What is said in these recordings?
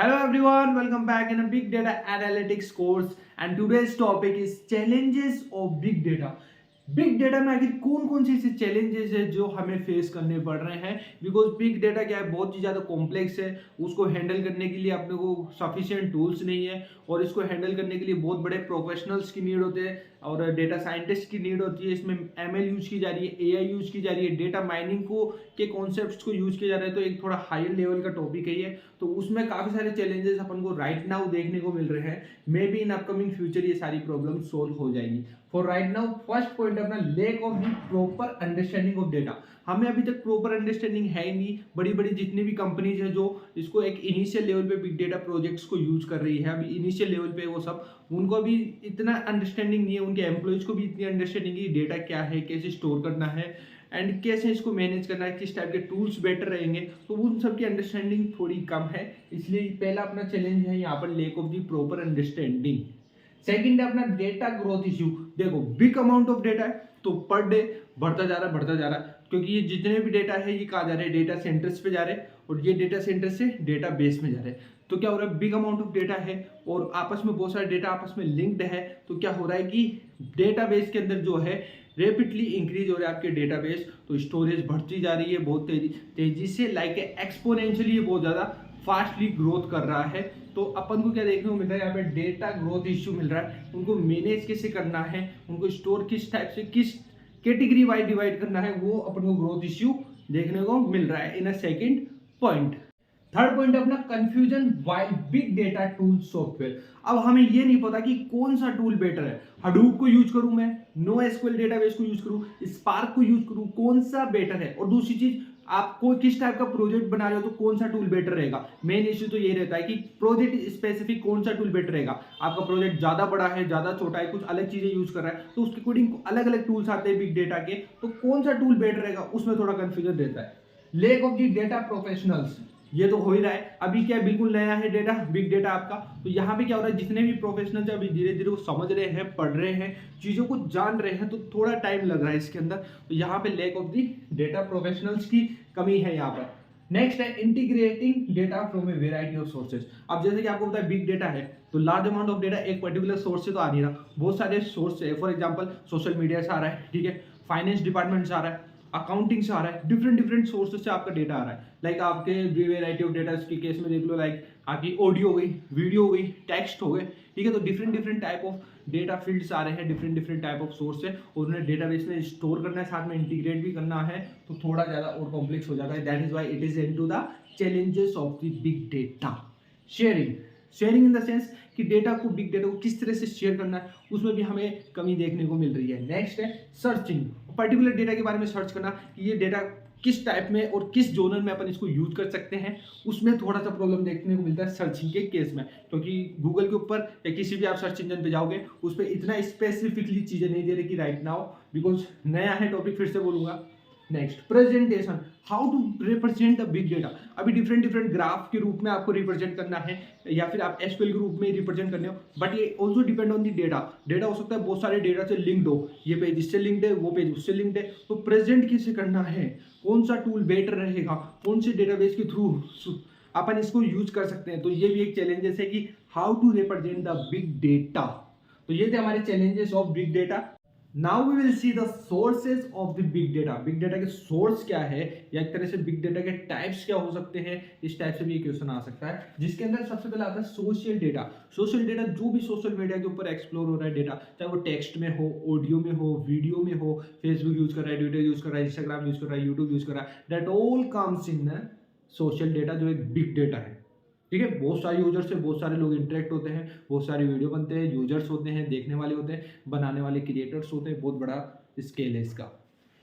Hello everyone, welcome back in a big data analytics course and today's topic is challenges of big data. Big data में आखिर कौन कौन से ऐसे challenges है जो हमें फेस करने पड़ रहे हैं बिकॉज बिग डेटा क्या है बहुत ही ज़्यादा कॉम्प्लेक्स है। उसको हैंडल करने के लिए अपने को सफिशिएंट टूल्स नहीं है और इसको हैंडल करने के लिए बहुत बड़े प्रोफेशनल्स की नीड होते हैं और डेटा साइंटिस्ट की नीड होती है। इसमें एमएल यूज की जा रही है, एआई यूज की जा रही है, डेटा माइनिंग को के कॉन्सेप्ट्स को यूज किया जा रहा है। तो एक थोड़ा हायर लेवल का टॉपिक है ये, तो उसमें काफ़ी सारे चैलेंजेस अपन को राइट नाउ देखने को मिल रहे हैं। May be in upcoming future ये सारी प्रॉब्लम सोल्व हो जाएगी। For right now first point अपना lack of the proper understanding of data. हमें अभी तक प्रॉपर अंडरस्टैंडिंग है ही नहीं। बड़ी बड़ी जितनी भी कंपनीज है जो इसको एक इनिशियल लेवल पे बिग डेटा प्रोजेक्ट्स को यूज कर रही है, अभी इनिशियल लेवल पे वो सब, उनको अभी इतना अंडरस्टैंडिंग नहीं है, उनके एम्प्लॉयज को भी इतनी अंडरस्टैंडिंग है डेटा क्या है, कैसे स्टोर करना है एंड कैसे इसको मैनेज करना है, किस टाइप के टूल्स बेटर रहेंगे। तो उन सब की अंडरस्टैंडिंग थोड़ी कम है, इसलिए पहला अपना चैलेंज है यहाँ पर lack of the proper understanding. Second है अपना डेटा ग्रोथ इश्यू। देखो बिग अमाउंट ऑफ डेटा है तो पर डे बढ़ता जा रहा है क्योंकि ये जितने भी डेटा है ये कहाँ जा रहे हैं, डेटा सेंटर्स पे जा रहे हैं और ये डेटा सेंटर से डेटा बेस में जा रहे हैं। तो क्या हो रहा है, बिग अमाउंट ऑफ डेटा है और आपस में बहुत सारे डेटा आपस में लिंक्ड है। तो क्या हो रहा है कि डेटाबेस के अंदर जो है रेपिडली इंक्रीज हो रहा है आपके डेटाबेस, तो स्टोरेज बढ़ती जा रही है बहुत तेजी से, लाइक एक्सपोनेंशियली बहुत ज़्यादा फास्टली ग्रोथ कर रहा है। तो अपन को क्या देखने को मिल रहा है, यहाँ पे डेटा ग्रोथ इश्यू मिल रहा है। उनको मैनेज कैसे करना है, उनको स्टोर किस टाइप से किस कैटेगरी वाइज डिवाइड करना है, वो अपन को ग्रोथ इश्यू देखने को मिल रहा है in a second point. Third point अपना confusion while big data tool software. अब हमें ये नहीं पता कि कौन सा टूल बेटर है, हडूप को यूज करूं मैं, नो एसक्यूएल डेटाबेस को यूज करूं, स्पार्क को यूज करूं, कौन सा बेटर है। और दूसरी चीज, आपको किस टाइप का प्रोजेक्ट बना रहे हो तो कौन सा टूल बेटर रहेगा। मेन इश्यू तो ये रहता है कि प्रोजेक्ट स्पेसिफिक कौन सा टूल बेटर रहेगा। आपका प्रोजेक्ट ज्यादा बड़ा है, ज्यादा छोटा है, कुछ अलग चीजें यूज कर रहा है, तो उसके अकॉर्डिंग अलग अलग टूल्स आते हैं बिग डेटा के, तो कौन सा टूल बेटर रहेगा उसमें थोड़ा कंफ्यूजन रहता है। Lack of the data professionals, ये तो हो ही रहा है। अभी क्या बिल्कुल नया है डेटा, बिग डेटा आपका, तो यहाँ पे क्या हो रहा है, जितने भी प्रोफेशनल्स अभी धीरे धीरे वो समझ रहे हैं, पढ़ रहे हैं, चीजों को जान रहे हैं, तो थोड़ा टाइम लग रहा है इसके अंदर। तो यहाँ पे lack of the data professionals की कमी है यहाँ पर। नेक्स्ट है integrating data from a variety of sources. अब जैसे कि आपको पता है बिग डेटा है तो लार्ज अमाउंट ऑफ डेटा एक पर्टिकुलर सोर्स से तो आ नहीं रहा, बहुत सारे सोर्स है। फॉर एग्जांपल सोशल मीडिया से आ रहा है, ठीक है, फाइनेंस डिपार्टमेंट से आ रहा है, अकाउंटिंग से आ रहा है, डिफरेंट डिफरेंट सोर्सेज से आपका डेटा आ रहा है। लाइक आपके वेराइटी ऑफ डेटा के केस में देख लो, लाइक आपकी ऑडियो हो गई, वीडियो हो गई, टेक्स्ट हो गए, ठीक है। तो different different type of data fields आ रहे हैं, different different type of source है और उन्हें डेटाबेस में स्टोर करना है, साथ में इंटीग्रेट भी करना है, तो थोड़ा ज़्यादा और कॉम्प्लेक्स हो जाता है। That is why it is into the challenges of the big data. Sharing, sharing in the sense कि डेटा को, बिग डेटा को किस तरह से शेयर करना है, उसमें भी हमें कमी देखने को मिल रही है। नेक्स्ट है सर्चिंग, पर्टिकुलर डेटा के बारे में सर्च करना कि ये डेटा किस टाइप में और किस जोनर में अपन इसको यूज कर सकते हैं, उसमें थोड़ा सा प्रॉब्लम देखने को मिलता है सर्चिंग के केस में, क्योंकि गूगल के ऊपर या किसी भी आप सर्च इंजन पे जाओगे उस पर इतना स्पेसिफिकली चीजें नहीं दे रही कि राइट नाउ, बिकॉज नया है टॉपिक, फिर से बोलूंगा। Next presentation, how to represent the big data. अभी डिफरेंट डिफरेंट ग्राफ के रूप में आपको रिप्रेजेंट करना है या फिर आप एसक्यूएल के रूप में रिप्रेजेंट करने हो, बट ये also depend on the data. Data हो सकता है बहुत सारे डेटा से लिंक्ड हो, ये पेज इससे लिंक्ड है, वो पेज उससे लिंक्ड है, तो प्रेजेंट कैसे करना है, कौन सा टूल बेटर रहेगा, कौन से डेटाबेस के थ्रू अपन इसको यूज कर सकते हैं। तो ये भी एक चैलेंजेस है कि how to represent the big data. तो ये थे हमारे challenges of big data. Now we will see the sources of the big data. Big data के सोर्स क्या है या एक तरह से बिग डेटा के टाइप्स क्या हो सकते हैं, इस टाइप से भी एक क्वेश्चन आ सकता है, जिसके अंदर सबसे पहले आता है सोशल डेटा। सोशल डेटा जो भी सोशल मीडिया के ऊपर एक्सप्लोर हो रहा है डेटा, चाहे वो टेक्स्ट में हो, ऑडियो में हो, वीडियो में हो, फेसबुक यूज कर रहा है, ट्विटर यूज कर रहा है, इंस्टाग्राम यूज कर रहा है, यूट्यूब यूज कर रहा है, that all comes in social data, जो एक बिग डेटा है, ठीक है। बहुत सारे यूजर्स से बहुत सारे लोग इंटरेक्ट होते हैं, बहुत सारे वीडियो बनते हैं, यूजर्स होते हैं, देखने वाले होते हैं, बनाने वाले क्रिएटर्स होते हैं, बहुत बड़ा स्केल है इसका।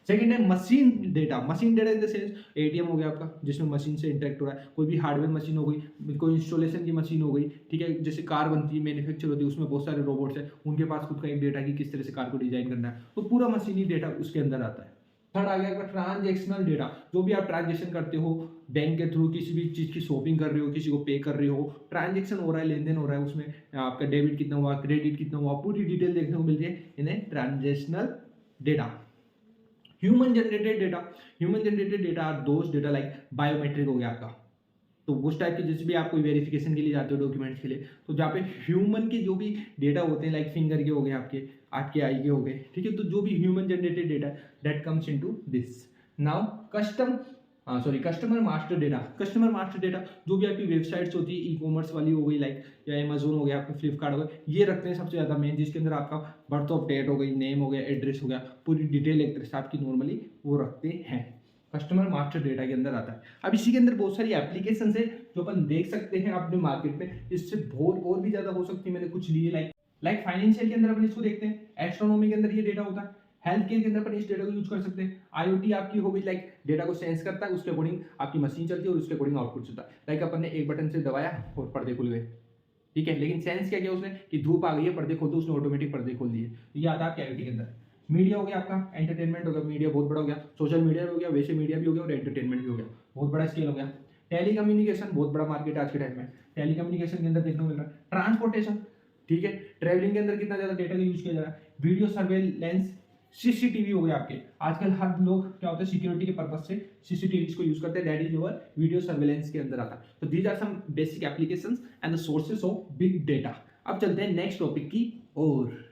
सेकंड है machine data. Machine data in the sense ATM हो गया आपका, जिसमें मशीन से इंटरेक्ट हो रहा है, कोई भी हार्डवेयर मशीन हो गई, कोई इंस्टॉलेशन की मशीन हो गई, ठीक है, जैसे कार बनती है, मैन्युफैक्चर होती है, उसमें बहुत सारे रोबोट्स हैं, उनके पास खुद का एक डेटा कि किस तरह से कार को डिजाइन करना है, तो पूरा मशीनी डेटा उसके अंदर आता है। थर्ड आ गया आपका ट्रांजेक्शनल डेटा, जो भी आप ट्रांजेक्शन करते हो बैंक के थ्रू, किसी भी चीज की शॉपिंग कर रहे हो, किसी को पे कर रहे हो, ट्रांजेक्शन हो रहा है, लेन देन हो रहा है, उसमें आपका डेबिट कितना हुआ, क्रेडिट कितना हुआ, पूरी डिटेल देखने को मिल रही है इन्हें transactional data. Human generated data, human generated data are those data like biometric हो गया आपका, तो उस टाइप के जैसे भी आप कोई वेरिफिकेशन के लिए जाते हो डॉक्यूमेंट्स के लिए, तो जहाँ पे ह्यूमन के जो भी डेटा होते हैं लाइक फिंगर के हो गए, आपके आपके आई के हो गए, ठीक है, तो जो भी human generated data that comes into this. Now customer master data. Customer master data जो भी आपकी वेबसाइट्स होती है, ई कॉमर्स वाली हो गई लाइक, या अमेजोन हो गया, आपका फ्लिपकार्ट हो गया, ये रखते हैं सबसे ज़्यादा मेन, जिसके अंदर आपका बर्थ ऑफ डेट हो गई, नेम हो गया, एड्रेस हो गया, पूरी डिटेल एक तरह से आपकी नॉर्मली वो रखते हैं, कस्टमर मास्टर डेटा के अंदर आता है। अब इसी के अंदर बहुत सारी एप्लीकेशन है जो अपन देख सकते हैं अपने मार्केट में, इससे बहुत और भी ज़्यादा हो सकती है, मैंने कुछ लिए लाइक फाइनेंशियल के अंदर अपन इसको देखते हैं, एस्ट्रोनॉमी के अंदर ये डेटा होता है, हेल्थ केयर के अंदर अपन इस डेटा को यूज कर सकते हैं, आईओटी आपकी हो गई लाइक डेटा को सेंस करता है, उसके अकॉर्डिंग आपकी मशीन चलती है और उसके अकॉर्डिंग आउटपुट चलता है। लाइक अपन ने एक बटन से दबाया और पर्दे खुल गए, ठीक है, लेकिन सेंस क्या किया उसने कि धूप आ गई है, पर्दे खोल दो, उसने ऑटोमेटिक पर्दे खोल दिए। ये आता है आपके आईओटी के अंदर। मीडिया हो गया आपका, एंटरटेनमेंट हो गया, मीडिया बहुत बड़ा हो गया, सोशल मीडिया भी हो गया, वैसे मीडिया भी हो गया और एंटरटेनमेंट भी हो गया, बहुत बड़ा स्केल हो गया। टेलीकम्युनिकेशन बहुत बड़ा मार्केट है आज के टाइम में, टेलीकम्युनिकेशन के अंदर देखने को मिल रहा है। ट्रांसपोर्टेशन, ठीक है, ट्रेवलिंग के अंदर कितना ज़्यादा डेटा का यूज किया जा रहा है। वीडियो सर्वेलेंस, सीसीटीवी हो गया आपके, आजकल हर लोग क्या होता है सिक्योरिटी के पर्पज से सीसीटीवी को यूज करते हैं, that is your video surveillance के अंदर आता है। तो these are some basic applications and the sources of big data. अब चलते हैं नेक्स्ट टॉपिक की ओर।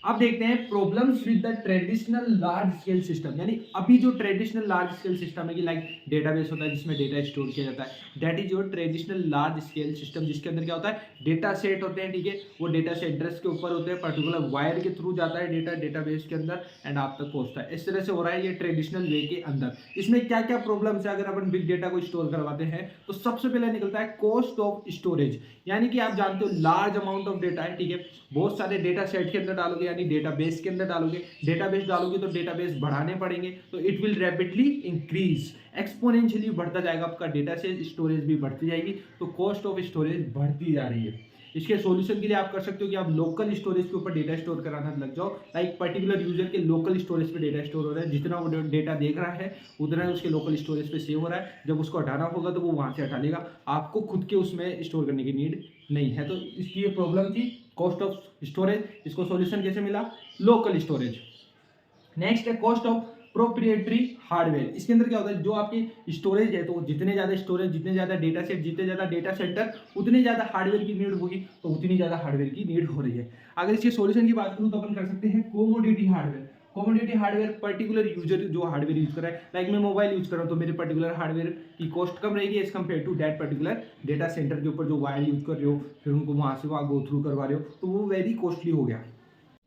अब देखते हैं problems with the traditional large scale system, यानी अभी जो ट्रेडिशनल लार्ज स्केल सिस्टम है कि लाइक डेटाबेस होता है जिसमें डेटा स्टोर किया जाता है, that is your traditional large scale system, जिसके अंदर क्या होता है डेटा सेट होते हैं, ठीक है, वो डेटा सेट एड्रेस के ऊपर होते हैं, पर्टिकुलर वायर के थ्रू जाता है डेटा डेटाबेस के अंदर एंड आप तक पहुंचता है। इस तरह से हो रहा है ये ट्रेडिशनल वे के अंदर। इसमें क्या क्या प्रॉब्लम्स है अगर अपन बिग डेटा को स्टोर करवाते हैं, तो सबसे पहले निकलता है कॉस्ट ऑफ स्टोरेज, यानी कि आप जानते हो लार्ज अमाउंट ऑफ डेटा है, ठीक है, बहुत सारे डेटा सेट के अंदर डालोगे यानी डेटाबेस के अंदर डालोगे, डेटाबेस डालोगे तो डेटाबेस बढ़ाने पड़ेंगे, तो it will rapidly increase, exponentially बढ़ता जाएगा आपका डेटा से, स्टोरेज भी बढ़ती जाएगी, तो कॉस्ट ऑफ स्टोरेज बढ़ती जा रही है। इसके सॉल्यूशन के लिए आप कर सकते हो कि आप लोकल स्टोरेज के ऊपर डेटा स्टोर कराना लग जाओ, लाइक पर्टिकुलर यूजर के लोकल स्टोरेज पे डेटा स्टोर हो रहा है, जितना वो डेटा देख रहा है उतना ही उसके लोकल स्टोरेज पे सेव हो रहा है, जब उसको हटाना होगा तो वो वहाँ से हटा लेगा, आपको खुद के उसमें स्टोर करने की नीड नहीं है। तो इसकी ये प्रॉब्लम थी कॉस्ट ऑफ स्टोरेज, इसको सॉल्यूशन कैसे मिला, लोकल स्टोरेज। नेक्स्ट है कॉस्ट ऑफ प्रोप्रिएटरी हार्डवेयर। इसके अंदर क्या होता है जो आपकी स्टोरेज है, तो जितने ज़्यादा स्टोरेज, जितने ज़्यादा डेटा सेट, जितने ज़्यादा डेटा सेंटर, उतनी ज़्यादा हार्डवेयर की नीड होगी, तो उतनी ज़्यादा हार्डवेयर की नीड हो रही है। अगर इसके सॉल्यूशन की बात करूँ तो अपन कर सकते हैं commodity hardware. Commodity hardware particular user जो हार्डवेयर यूज कर रहा है, लाइक मैं मोबाइल यूज कर रहा हूँ तो मेरे पर्टिकुलर हार्डवेयर की कॉस्ट कम रहेगी as compared to that particular data centre के ऊपर जो वायर यूज कर रहे हो, फिर उनको वहाँ से वहाँ गो थ्रू करवा रहे हो, तो वो वेरी कॉस्टली हो गया।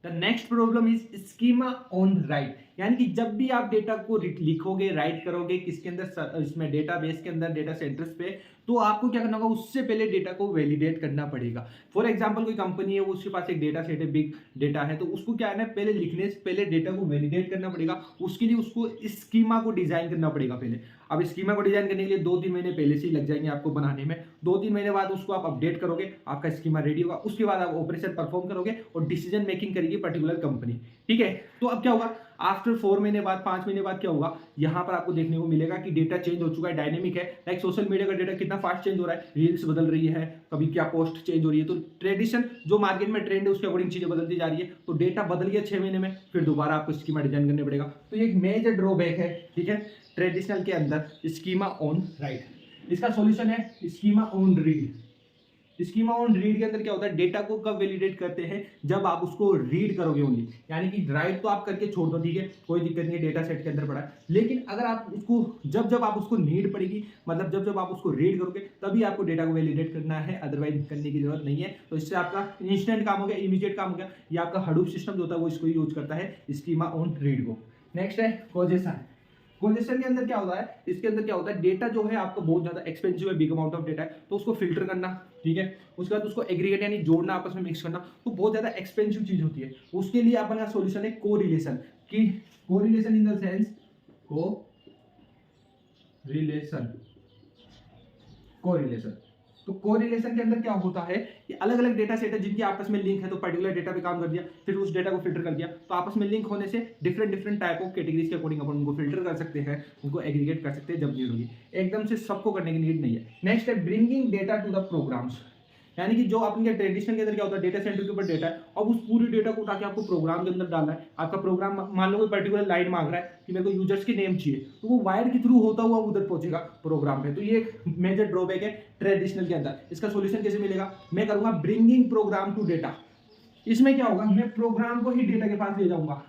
The next problem is schema on right, यानी कि जब भी आप डेटा को लिखोगे, राइट करोगे किसके अंदर, इसमें डेटाबेस के अंदर, डेटा सेंटर्स पे, तो आपको क्या करना होगा, उससे पहले डेटा को वैलिडेट करना पड़ेगा। फॉर एग्जांपल कोई कंपनी है, उसके पास एक डेटा सेट है, बिग डेटा है, तो उसको क्या है ना, पहले लिखने से पहले डेटा को वैलिडेट करना पड़ेगा, उसके लिए उसको स्कीमा को डिजाइन करना पड़ेगा पहले। अब स्कीमा को डिजाइन करने के लिए 2-3 महीने पहले से ही लग जाएंगे आपको बनाने में, 2-3 महीने बाद उसको आप अपडेट करोगे, आपका स्कीमा रेडी होगा, उसके बाद आप ऑपरेशन परफॉर्म करोगे और डिसीजन मेकिंग करेगी पर्टिकुलर कंपनी, ठीक है। तो अब क्या होगा, आफ्टर 4 महीने बाद, 5 महीने बाद क्या होगा, यहाँ पर आपको देखने को मिलेगा कि डेटा चेंज हो चुका है, डायनेमिक है, लाइक सोशल मीडिया का डेटा कितना फास्ट चेंज हो रहा है, रील्स बदल रही है, कभी क्या पोस्ट चेंज हो रही है, तो ट्रेडिशन जो मार्केट में ट्रेंड है उसके अकॉर्डिंग चीजें बदलती जा रही है, तो डेटा बदल गया 6 महीने में, फिर दोबारा आपको स्कीमा डिजाइन करने पड़ेगा। तो ये एक मेजर ड्रॉबैक है, ठीक है, ट्रेडिशनल के अंदर स्कीमा ऑन राइट। इसका सॉल्यूशन है schema on read. Schema on read के अंदर क्या होता है, डेटा को कब वैलिडेट करते हैं, जब आप उसको रीड करोगे ओनली, यानी कि राइट तो आप करके छोड़ दो, ठीक है, कोई दिक्कत नहीं है, डेटा सेट के अंदर पड़ा है, लेकिन अगर आप उसको जब आप उसको नीड पड़ेगी, मतलब जब आप उसको रीड करोगे तभी आपको डेटा को वैलिडेट करना है, अदरवाइज करने की जरूरत नहीं है। तो इससे आपका इंस्टेंट काम हो गया, इमीडिएट काम हो गया। ये आपका हडूप सिस्टम जो होता है वो इसको यूज करता है, स्कीमा ऑन रीड को। नेक्स्ट है कोजेशन। कोजेशन के अंदर क्या होता है, इसके अंदर क्या होता है, डेटा जो है आपको बहुत ज्यादा एक्सपेंसिव है, बिग अमाउंट ऑफ डेटा है, तो उसको फिल्टर करना, ठीक है, उसके बाद उसको एग्रीगेट यानी जोड़ना, आपस में मिक्स करना, तो बहुत ज्यादा एक्सपेंसिव चीज होती है। उसके लिए अपन का सॉल्यूशन है कोरिलेशन, कि correlation in the sense correlation. तो कोरिलेशन के अंदर क्या होता है कि अलग अलग डेटा सेट है जिनकी आपस में लिंक है, तो पर्टिकुलर डेटा पे काम कर दिया, फिर उस डेटा को फिल्टर कर दिया, तो आपस में लिंक होने से डिफरेंट टाइप ऑफ कैटेगरीज के अकॉर्डिंग अपन उनको फिल्टर कर सकते हैं, उनको एग्रीगेट कर सकते हैं जब नीड होगी, एकदम से सबको करने की नीड नहीं है। नेक्स्ट है bringing data to the programs. यानी कि जो अपने ट्रेडिशनल के अंदर क्या होता है, डेटा सेंटर के ऊपर डेटा है, अब उस पूरी डेटा को उठा के आपको प्रोग्राम के अंदर डालना है। आपका प्रोग्राम मान लो कोई पर्टिकुलर लाइन मांग रहा है कि मेरे को यूजर्स की नेम चाहिए, तो वो वायर के थ्रू होता हुआ उधर पहुंचेगा प्रोग्राम पे। तो ये एक मेजर ड्रॉबैक है ट्रेडिशनल के अंदर। इसका सोल्यूशन कैसे मिलेगा, मैं करूंगा ब्रिंगिंग प्रोग्राम टू डेटा। इसमें क्या होगा, मैं प्रोग्राम को ही डेटा के पास ले जाऊंगा,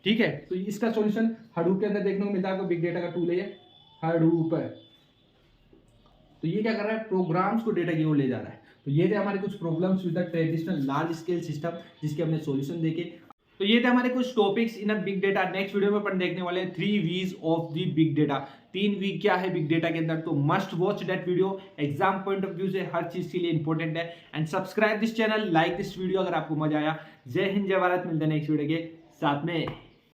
ठीक है। तो इसका सॉल्यूशन हडूप के अंदर देखने को मिलता है आपको, बिग डेटा का टूल है ये हडूप। तो ये क्या कर रहा है, प्रोग्राम्स को डेटा की ओर ले जा रहा है। तो ये थे हमारे कुछ problems with the traditional large scale system, जिसके हमने सॉल्यूशन देखे। तो ये थे हमारे कुछ topics in a big data. Next video में अपन देखने वाले हैं 3 V's of the big data. 3 V क्या है बिग डेटा के अंदर, तो must watch that video. Exam point of view से हर चीज के लिए इंपॉर्टेंट है। And subscribe this channel, like this video अगर आपको मजा आया। जय हिंद, जय भारत। मिलते हैं नेक्स्ट वीडियो के साथ में।